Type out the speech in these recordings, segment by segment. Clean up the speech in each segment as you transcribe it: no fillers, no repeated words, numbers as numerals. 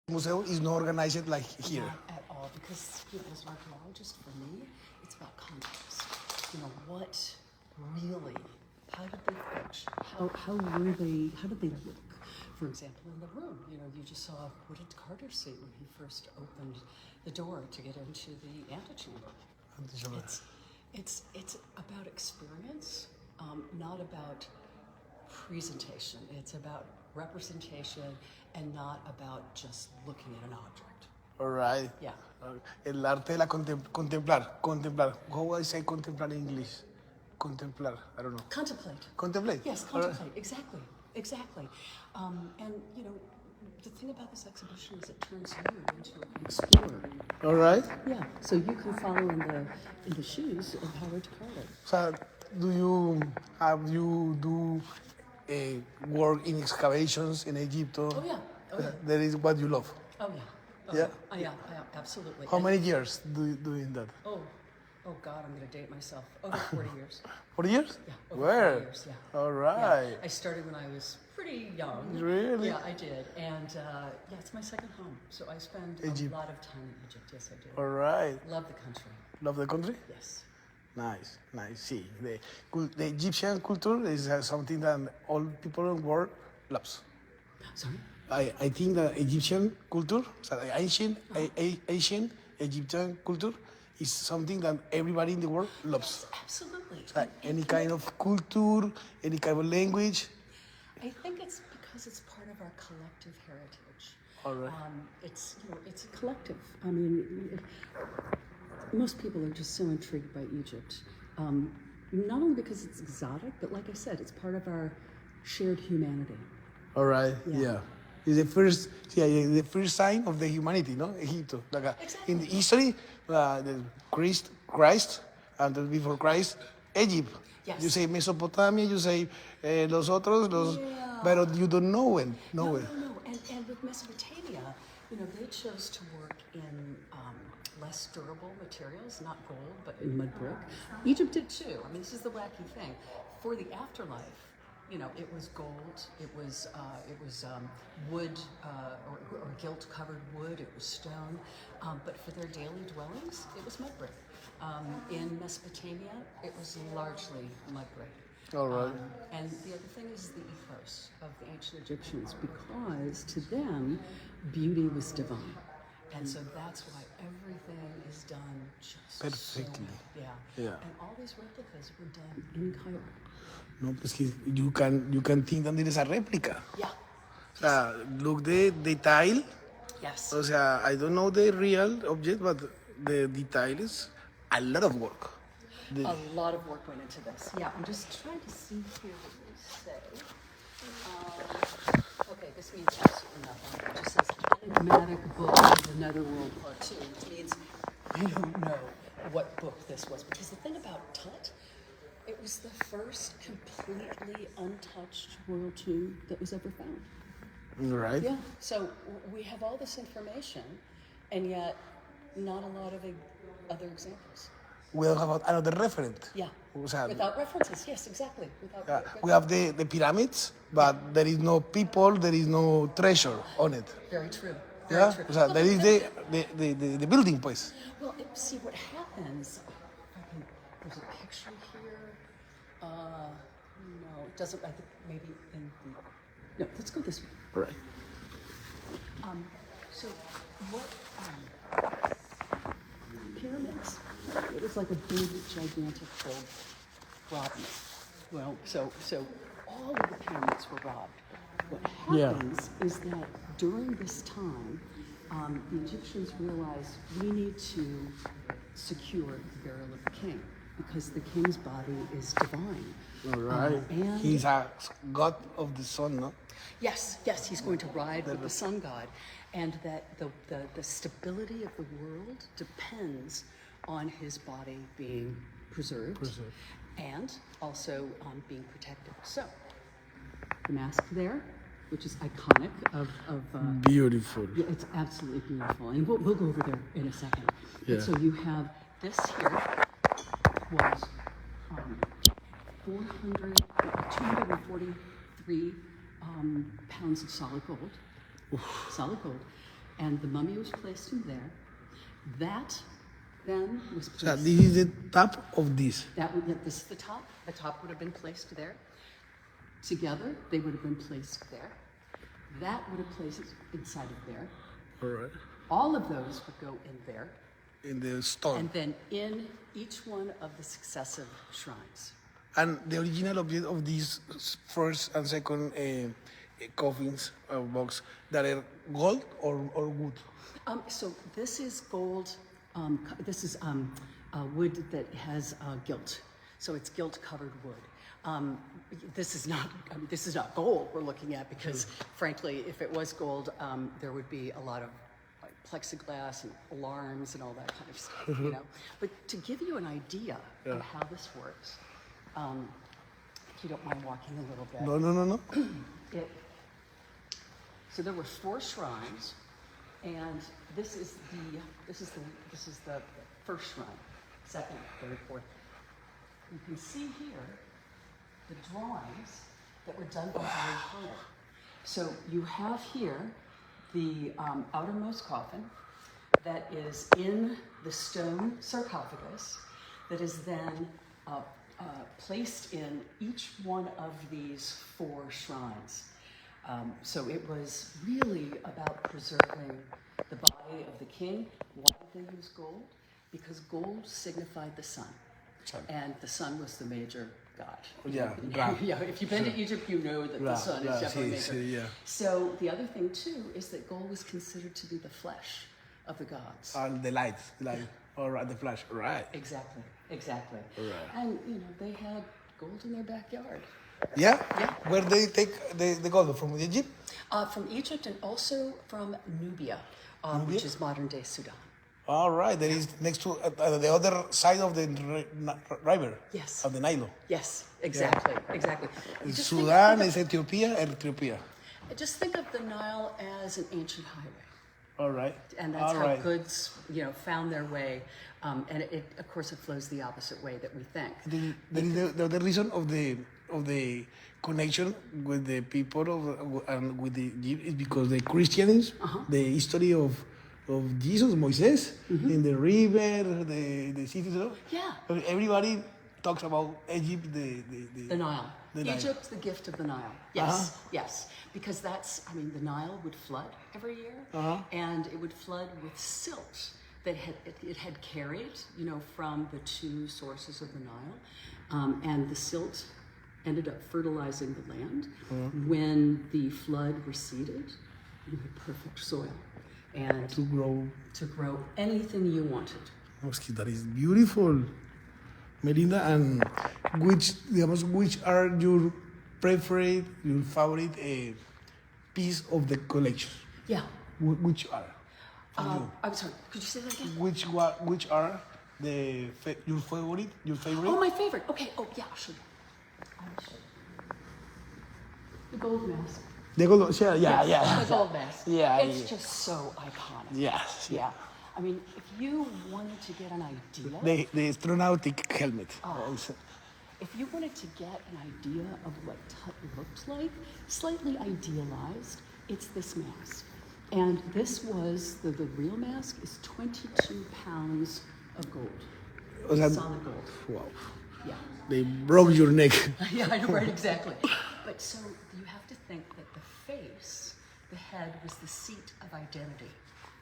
museum is not organized like here. Not at all, because as an archaeologist, for me, it's about context. What really, how did they function? How did they look? For example, in the room, you just saw, what did Carter see when he first opened the door to get into the antechamber? It's about experience, not about presentation. It's about representation and not about just looking at an object. All right. Yeah. El arte de la contemplar. How would I say contemplar in English? Contemplar, I don't know. Contemplate. Contemplate? Yes, contemplate. Right. Exactly. And, the thing about this exhibition is it turns you into an explorer. All right. Yeah, so you can follow in the shoes of Howard Carter. So, have you do work in excavations in Egypt? Oh, yeah. That is what you love. Oh, yeah. Yeah? Yeah, absolutely. How many years doing that? Oh God, I'm going to date myself. Over 40 years. 40 years? Yeah, over Where? 40 years, yeah. All right. Yeah. I started when I was pretty young. Really? Yeah, I did. And it's my second home. So I spend Egypt. a lot of time in Egypt. Yes, I do. All right. Love the country. Love the country? Yes. Nice. See, the Egyptian culture is something that all people in the world loves. Sorry? I think the Egyptian culture, so the ancient Egyptian culture, is something that everybody in the world loves. Yes, absolutely. Like any kind of culture, any kind of language. I think it's because it's part of our collective heritage. All right. It's a collective. I mean, most people are just so intrigued by Egypt. Not only because it's exotic, but like I said, it's part of our shared humanity. All right. Yeah. It's the first sign of the humanity, no? Egypt. Like Exactly. in the history, the Christ, and then before Christ, Egypt. Yes. You say Mesopotamia, you say los otros, Yeah. but you don't know it. No. And with Mesopotamia, they chose to work in less durable materials, not gold, but in mud brick. Egypt did too. I mean, this is the wacky thing. For the afterlife, it was gold, it was wood, or gilt-covered wood, it was stone. But for their daily dwellings, it was mud brick. In Mesopotamia, it was largely mud brick. All right. And the other thing is the ethos of the ancient Egyptians, because to them, beauty was divine. And so that's why everything is done just Perfectly. So, Yeah. And all these replicas were done in Cairo. No, pues que you can think that it is a replica. Yeah. O sea, look the detail. Yes. O sea, I don't know the real object, but the detail is a lot of work. A lot of work went into this. Yeah, I'm just trying to see here what they say. Okay, this means absolutely nothing. It just says enigmatic book of the Netherworld Part 2, which means we don't know what book this was. Because the thing about Tut, it was the first completely untouched royal tomb that was ever found. Right? Yeah, so we have all this information, and yet not a lot of other examples. We don't have another reference. Yeah, O sea, without references, yes, exactly. we have the pyramids, but there is no people, there is no treasure on it. Very true. Yeah? Very true. O sea, there is the building, pues. Well, see what happens. There's a picture here. No, it doesn't. I think maybe in the. No, let's go this way. Right. So what? Pyramids. It was like a big, gigantic gold robbing. Well, so all of the pyramids were robbed. What happens is that during this time, the Egyptians realized we need to secure the burial of the king because the king's body is divine. All right. And He's a god of the sun, no? yes, he's going to ride with the sun god, and that the stability of the world depends on his body being preserved. And also being protected. So, the mask there, which is iconic of Beautiful. yeah, it's absolutely beautiful, and we'll go over there in a second. Yeah. But so you have this here was 243 pounds of solid gold. Solid gold. And the mummy was placed in there. That then was So placed. this is the top of this. This is the top. The top would have been placed there. Together, they would have been placed there. That would have placed inside of there. All right. All of those would go in there. In the stone. And then in each one of the successive shrines. And the original object of these first and second coffins or box that are gold or wood? So this is gold. This is wood that has gilt. So it's gilt-covered wood. This is not gold we're looking at because, frankly, if it was gold, there would be a lot of plexiglass and alarms and all that kind of stuff, you know. But to give you an idea of how this works, if you don't mind walking a little bit. No. So there were 4 shrines, and this is the first shrine, second, third, fourth. You can see here the drawings that were done by Howard Carter. So you have here the outermost coffin that is in the stone sarcophagus that is then placed in each one of these 4 shrines. So it was really about preserving the body of the king. Why did they use gold? Because gold signified the sun. And the sun was the major god. Yeah, yeah. If you've been to Egypt, you know that the sun is definitely major. Yeah. So the other thing too is that gold was considered to be the flesh of the gods. And the light. All right, the flash. Right. Exactly. Right. And they had gold in their backyard. Yeah? Yeah. Where they take the gold from Egypt? From Egypt and also from Nubia, which is modern day Sudan. All right, that is next to the other side of the river. Yes. Of the Nile. Yes, exactly. Just Sudan is Ethiopia. Just think of the Nile as an ancient highway. All right. And that's how goods, found their way. And it, of course, it flows the opposite way that we think. The other reason of the connection with the people and with the Egypt is because the Christians, the history of Jesus, Moses, in the river, the cities. Yeah. Everybody talks about Egypt, The Nile. The Nile. Egypt, the gift of the Nile. Yes, yes. Because the Nile would flood every year, and it would flood with silt that it had carried, from the 2 sources of the Nile, and the silt ended up fertilizing the land. When the flood receded, you had perfect soil. And to grow anything you wanted. That is beautiful, Melinda. And which are your favorite piece of the collection? Yeah. Which are? I'm sorry. Could you say that again? Which are your favorite? Oh, my favorite. Okay. Oh, yeah. I'll show you. The gold mask. The gold, yeah. The gold mask. Yeah, it's just so iconic. Yes. Yeah. I mean, if you wanted to get an idea... The astronautic helmet. If you wanted to get an idea of what Tut looked like, slightly idealized, it's this mask. And this was, the real mask is 22 pounds of gold. Solid gold. Wow. Yeah. They broke your neck. Yeah, I know, right, exactly. But so you have to think that the face, the head, was the seat of identity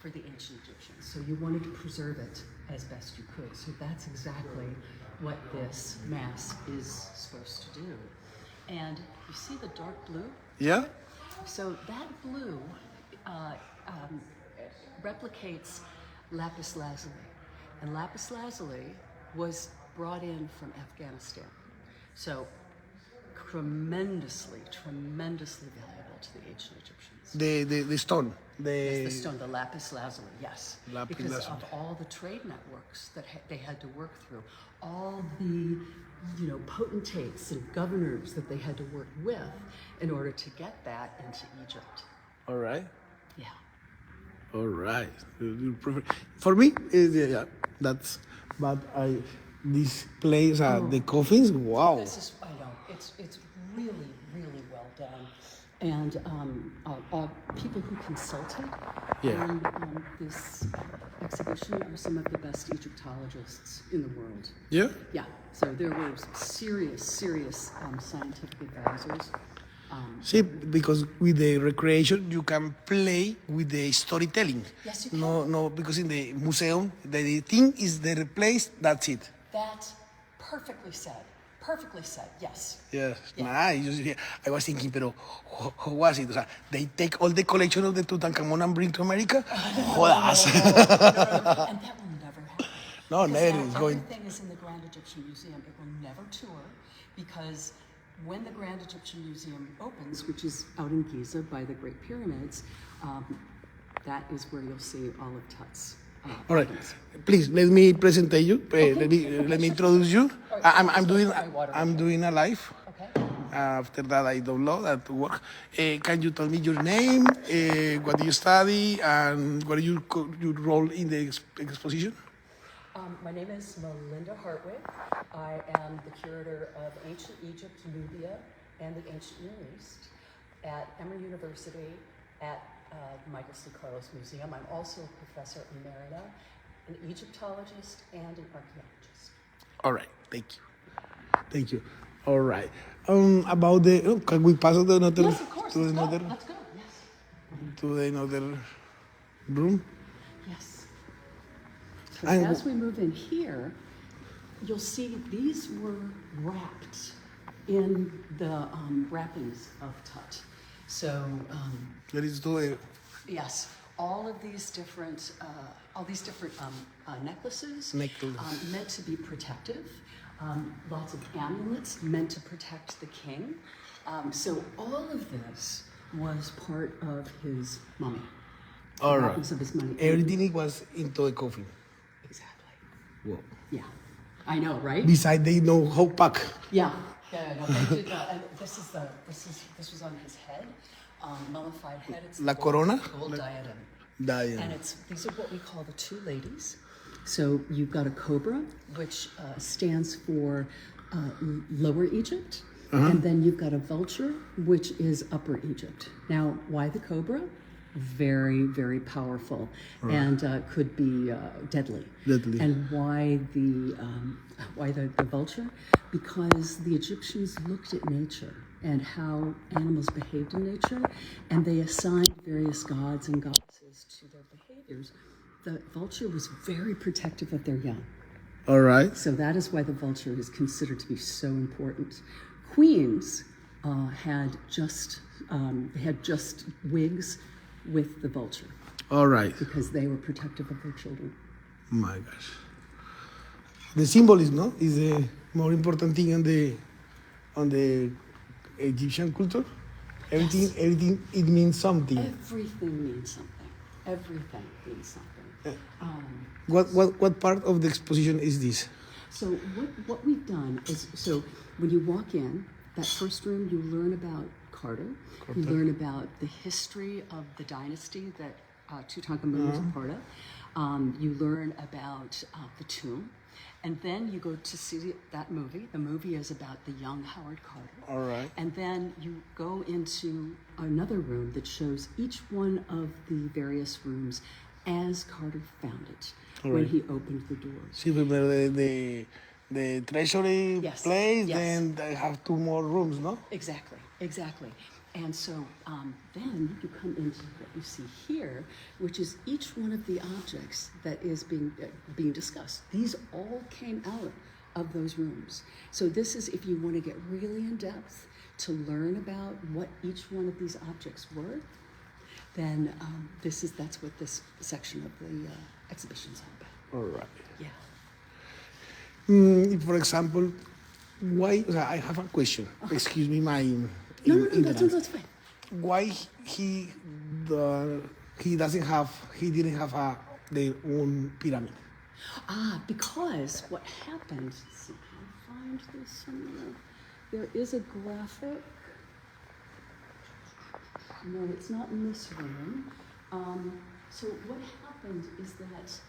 for the ancient Egyptians. So you wanted to preserve it as best you could. So that's exactly what this mask is supposed to do. And you see the dark blue? Yeah? So that blue replicates lapis lazuli. And lapis lazuli was brought in from Afghanistan. So tremendously valuable to the ancient Egyptians. The stone. The stone, the lapis lazuli, yes. Lapis because lazuli. of all the trade networks that they had to work through, all the potentates and governors that they had to work with in order to get that into Egypt. All right. Yeah. All right. For me, that's. But this place, the coffins. Wow. This is, I know, it's really well done. And people who consulted on this exhibition are some of the best Egyptologists in the world. Yeah? Yeah, so there were serious scientific advisors. See, because with the recreation, you can play with the storytelling. Yes, you can. No, because in the museum, the thing is the place, that's it. That's perfectly said. Perfectly said, yes. Yes, Yeah. nice. I was thinking, pero how was it? O sea, they take all the collection of the Tutankhamun and bring to America? Jodas. No. And that will never happen. No, Because never. now It's going. everything is in the Grand Egyptian Museum. It will never tour because when the Grand Egyptian Museum opens, which is out in Giza by the Great Pyramids, that is where you'll see all of Tut's. All right, please let me present you. Let me introduce you. I'm doing a live. Okay. After that, I don't know that work. Can you tell me your name, what do you study, and what is your role in the exposition? My name is Melinda Hartwig. I am the curator of Ancient Egypt, Nubia, and the Ancient Near East at Emory University at Michael C. Carlos Museum. I'm also a professor emerita, an Egyptologist, and an archaeologist. All right, thank you. All right. About the can we pass to another? Yes, of course. Let's go. Yes. To the another room. Yes. So as we move in here, you'll see these were wrapped in the wrappings of Tut. So. That is to Yes, all these different necklaces meant to be protective. Lots of amulets meant to protect the king. So all of this was part of his mummy. all right. Of his mummy. Everything was into the coffin. Exactly. Whoa. Yeah, I know, right? Besides, they know how pack. Yeah. No, they did not. And this was on his head. Mummified head. It's La the gold, corona? gold diadem. Diane. And these are what we call the two ladies. So you've got a cobra, which stands for Lower Egypt, and then you've got a vulture, which is Upper Egypt. Now, why the cobra? Very, very powerful, and could be deadly. Deadly. And why the vulture? Because the Egyptians looked at nature and how animals behaved in nature, and they assigned various gods and goddesses to their behaviors. The vulture was very protective of their young. All right. So that is why the vulture is considered to be so important. Queens had just wigs with the vulture. All right. Because they were protective of their children. My gosh. The symbolism, no, is the more important thing on the Egyptian culture. Everything it means something. Everything means something. Everything means something. What part of the exposition is this? So what we've done is, so when you walk in, that first room, you learn about Carter. You learn about the history of the dynasty that Tutankhamun was a part of. You learn about the tomb. And then you go to see that movie. The movie is about the young Howard Carter. All right. And then you go into another room that shows each one of the various rooms as Carter found it when he opened the doors. See, the treasury place, then they have two more rooms, no? Exactly. And so then you come into what you see here, which is each one of the objects that is being discussed. These all came out of those rooms. So this is if you want to get really in depth to learn about what each one of these objects were, then that's what this section of the exhibition is all about. All right. Yeah. For example, why? I have a question. Excuse me, my. No, that's fine. Why he didn't have their own pyramid? Because what happened, let's see, can I find this somewhere? There is a graphic. No, it's not in this room. So what happened is that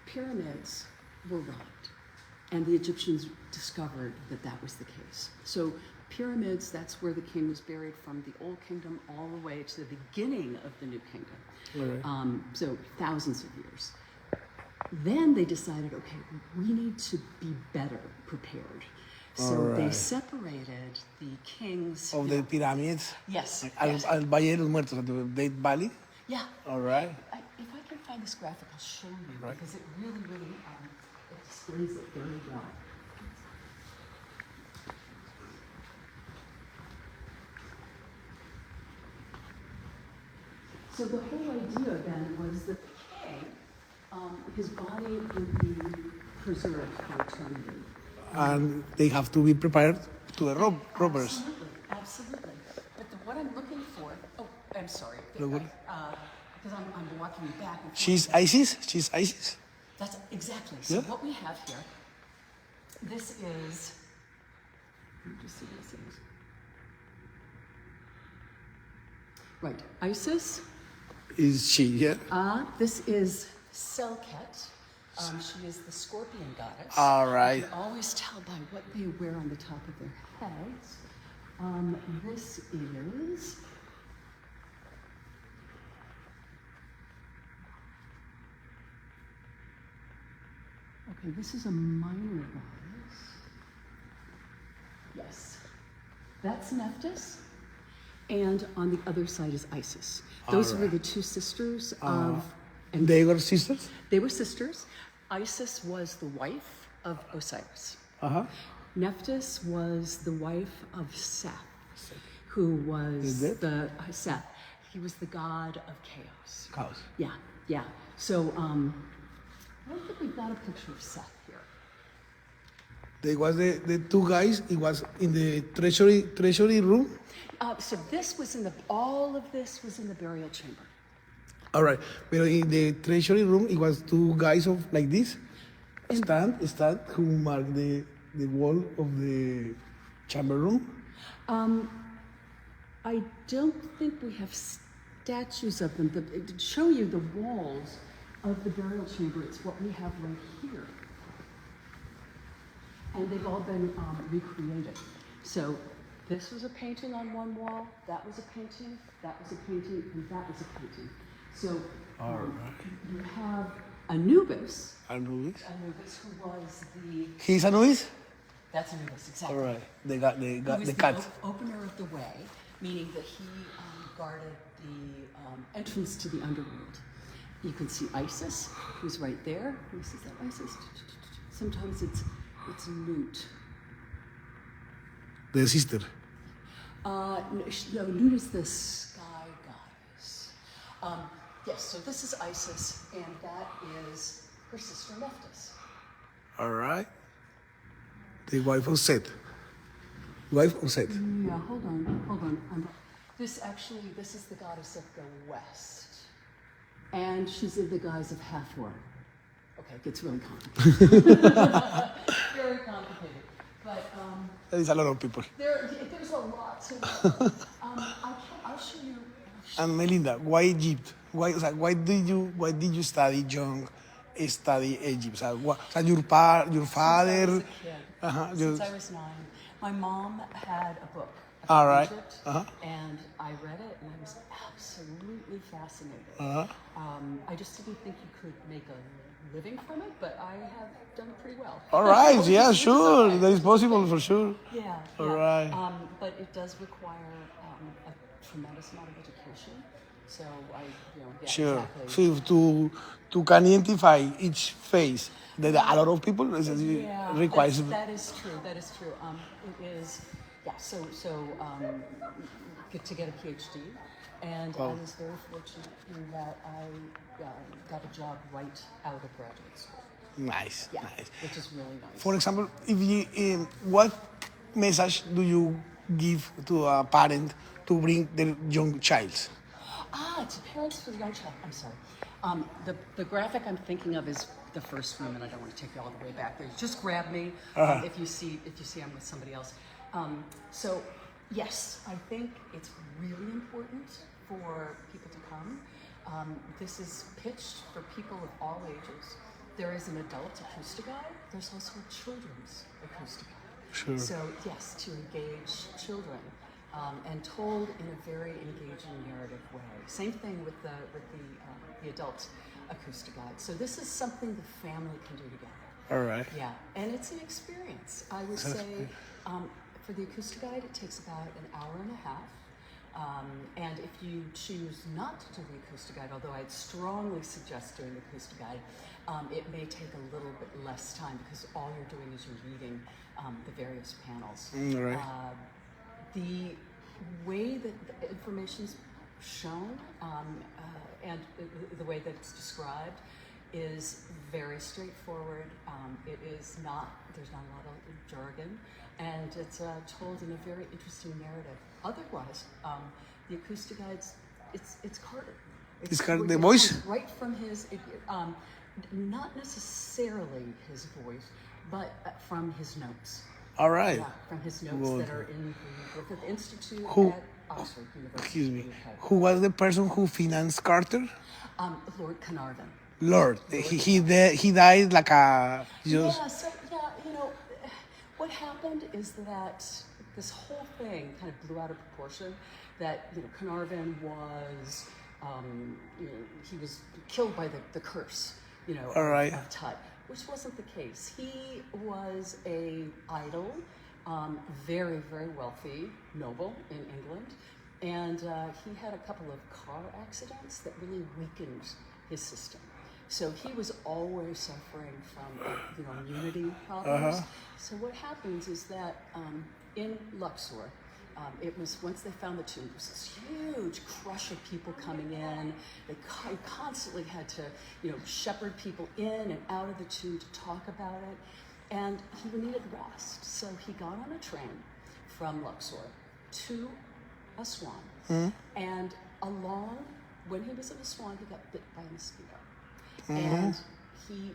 pyramids were robbed, and the Egyptians discovered that was the case. So Pyramids, that's where the king was buried from the Old Kingdom all the way to the beginning of the New Kingdom. Right. So thousands of years. Then they decided, okay, we need to be better prepared. So they separated the kings Of the pyramids. Yes. Al Valle de los Muertos, at the Dead Valley. Yeah. All right. If I can find this graphic, I'll show you because it really, really explains it very well. So the whole idea then was that the king, his body would be preserved for eternity. And they have to be prepared to the robbers. Absolutely. But what I'm looking for, I'm sorry. No good. Because I'm walking back and forth. She's ISIS? That's exactly. So what we have here, this is, let me just see what this is. Right, Isis. Is she, yeah? This is Selket. She is the scorpion goddess. All right. You can always tell by what they wear on the top of their heads. This is... Okay, this is a minor goddess. Yes. That's Nephthys. And on the other side is Isis. Those were the two sisters of... And they were sisters? They were sisters. Isis was the wife of Osiris. Nephthys was the wife of Seth, who was the... Seth. He was the god of chaos. Chaos. Yeah. So, I don't think we've got a picture of Seth here. There was the two guys. It was in the treasury room. So this was all of this was in the burial chamber. All right, but in the treasury room, it was two guys of like this, stand who mark the wall of the chamber room. I don't think we have statues of them. To show you the walls of the burial chamber, it's what we have right here. And they've all been recreated. So this was a painting on one wall, that was a painting, that was a painting, and that was a painting. So you have Anubis. Anubis, who was the... He's Anubis? That's Anubis, exactly. All right, they got the cat. Opener of the way, meaning that he guarded the entrance to the underworld. You can see Isis, who's right there. Is that Isis? Sometimes it's Nut. The sister. No, Nut is the sky goddess. Yes, so this is Isis, and that is her sister Nephthys. All right. The wife of Seth. Wife of Seth. Yeah, hold on. This is the goddess of the west. And she's in the guise of Hathor. Okay, it gets really complicated. Very complicated. But there's a lot of people. There's a lot to learn. I'll show you. And Melinda, why Egypt? Why did you study Egypt? Your father? Since I was 9. My mom had a book All about right. Egypt, and I read it, and I was absolutely fascinated. I just didn't think you could make a living from it, but I have done pretty well. All right, yeah, sure. That is possible for sure. Yeah. All right. But it does require a tremendous amount of education. So Sure. exactly. So to can identify each phase, that a lot of people requires. That is true. It is. Yeah. So to get a Ph.D. And I was very fortunate in that I got a job right out of graduate school. Nice. Which is really nice. For example, if you, what message do you give to a parent to bring their young child? To parents for the young child. I'm sorry. The graphic I'm thinking of is the first room, and I don't want to take you all the way back there. Just grab me if you see I'm with somebody else. So yes, I think it's really important for people to come. This is pitched for people of all ages. There is an adult acoustic guide. There's also a children's acoustic guide. Sure. So yes, to engage children, and told in a very engaging narrative way. Same thing with the adult acoustic guide. So this is something the family can do together. All right. Yeah, and it's an experience. I would say for the acoustic guide, it takes about an hour and a half. And if you choose not to do the acoustic guide, although I'd strongly suggest doing the acoustic guide, it may take a little bit less time because all you're doing is you're reading the various panels. Right. The way that the information's shown and the way that it's described is very straightforward. It is not, there's not a lot of jargon, and it's told in a very interesting narrative. Otherwise, the acoustic guides, it's Carter. It's Carter, the voice? Right from his, not necessarily his voice, but from his notes. All right. Yeah, from his notes that are in the Griffith Institute Who- at Oxford University. Excuse me. UK. Who was the person who financed Carter? Lord Carnarvon. Lord. He died like a just. Yeah, so, yeah, you know, what happened is that this whole thing kind of blew out of proportion, that, you know, Carnarvon was, you know, he was killed by the curse, you know, All right. of Tut, which wasn't the case. He was a idol, very, very wealthy noble in England, and he had a couple of car accidents that really weakened his system. So he was always suffering from, you know, immunity problems. So what happens is that in Luxor, it was, once they found the tomb, it was this huge crush of people coming in. They constantly had to, you know, shepherd people in and out of the tomb to talk about it. And he needed rest. So he got on a train from Luxor to Aswan. And when he was in Aswan, he got bit by a mosquito. And he,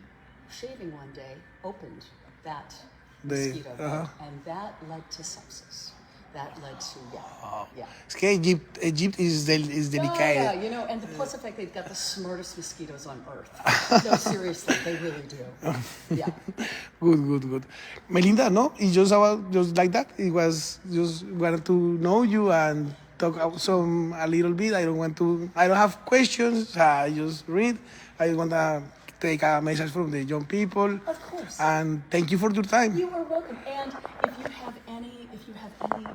shaving one day, opened that mosquito bite, and that led to sepsis. That led to, yeah. Es que Egypt is delicate. Yeah, you know, and plus the fact they've got the smartest mosquitoes on earth. No, seriously, they really do. Yeah. Good. Melinda, no? It's just like that. It was just wanted to know you and talk a little bit. I don't have questions. I just read. I just want to take a message from the young people. Of course. And thank you for your time. You are welcome. And if you have any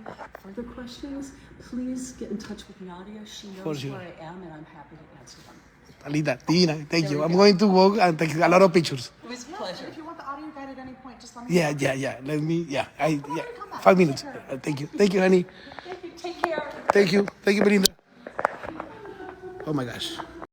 further questions, please get in touch with Nadia. She knows sure. where I am, and I'm happy to answer them. Alida, Tina, thank There you. we I'm go. going to walk and take a lot of pictures. It was a pleasure. If you want the audio guide at any point, just let me know. Yeah. Let me, Come back. 5 minutes. Thank you, honey. Thank you. Take care. Thank you, Melinda. Oh my gosh.